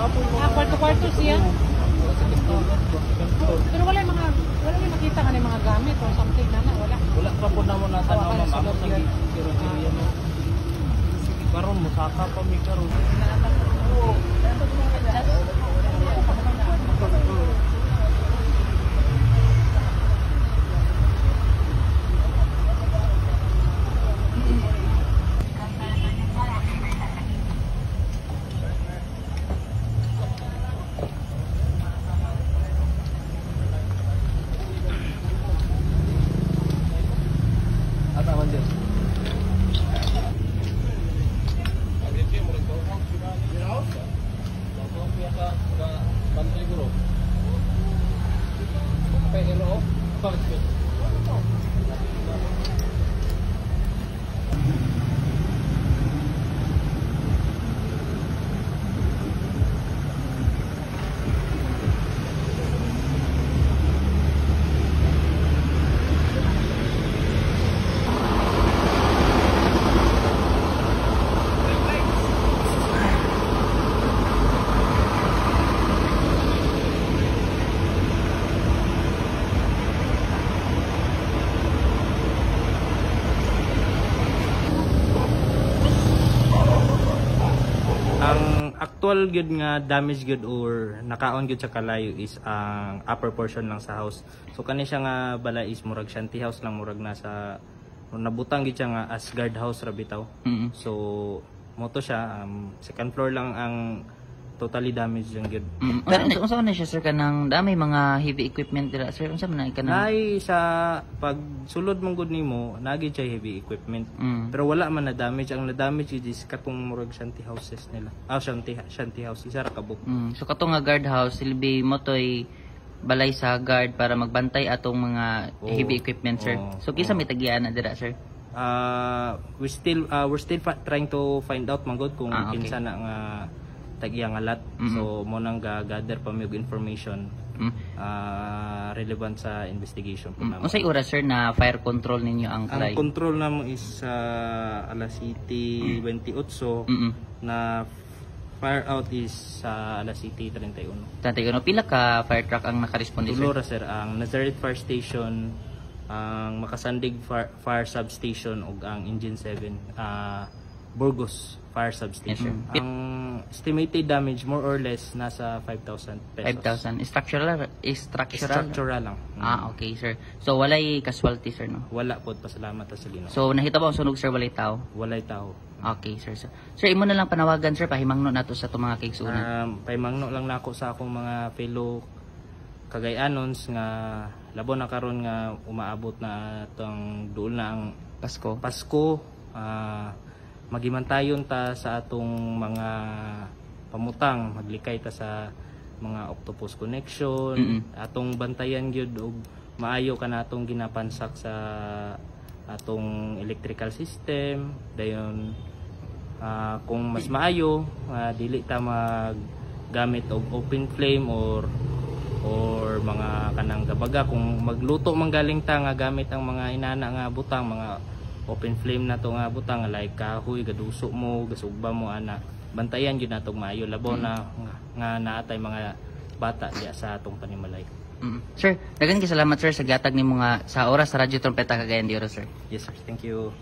Kwarto-kwarto siya. Pero wala yung makita nga ng mga gamit or something na wala. Wala pa po na mo natanaw ma'am. Amo sa area mo. Karon mo saka pa mi karon. Actual good nga damage good or nakaon good sa kalayo is ang upper portion lang sa house. So kani siya nga bala is murag shanty house lang, murag nasa nabutang gid siya nga as guard house ra bitaw. So mo to siya second floor lang ang totally damaged yung good. Pero unsa man siya sir kanang dami mga heavy equipment dira sir, unsa man kanang nay sa pag sulod mong good nimo nagi siya heavy equipment. Pero wala man na damage, ang na damage is katong murag shanty houses nila. Shanty house isa ra kabuk. So katong nga guard house silbi mo toy balay sa guard para magbantay atong mga heavy equipment sir. So kisa may tagian na dira sir? We're still trying to find out manggod kung kinsa na nga tagiyang alat. So mo nang gather pa mig information relevant sa investigation po naman. Unsay oras sir na fire control ninyo ang kalay? Ang control namo is alas 7:28 na fire out is alas 7:31. Pila ka fire truck ang nakaresponde sir? Tulora sir, ang Nazareth Fire Station, ang Makasandig Fire Substation ug ang Engine 7 Burgos Fire Substation. Ang estimated damage more or less nasa 5,000 pesos. 5,000 structural lang. Okay sir. So walay casualty sir no? Wala pod, pasalamat sa Ginoo. So nahita ba ang sunog sir, walay tao? Walay tao. Okay sir. Sir imo na lang panawagan sir, pahimangno nato sa itong mga kaigsuonan. Pahimangno lang nako sa akong mga fellow Cagayanons nga labo na karon nga umaabot na atong duol na ang Pasko. Magimantayon ta sa atong mga pamutang, maglikay ta sa mga octopus connection, atong bantayan gyud og maayo kanatong ginapansak sa atong electrical system. Dayon kung mas maayo dili ta maggamit og open flame or mga kanang gabaga. Kung magluto man galing ta nga gamit ang mga inana nga butang, mga open flame na to nga butang like kahoy, gaduso mo, gasugba mo ana, bantayan gyud natong maayo labo na nga naatay mga bata diya sa atong panimalay. Sir, daghang salamat sir sa gihatag nimo nga sa oras sa Radyo Trumpeta Cagayan de Oro sir. Yes sir, thank you.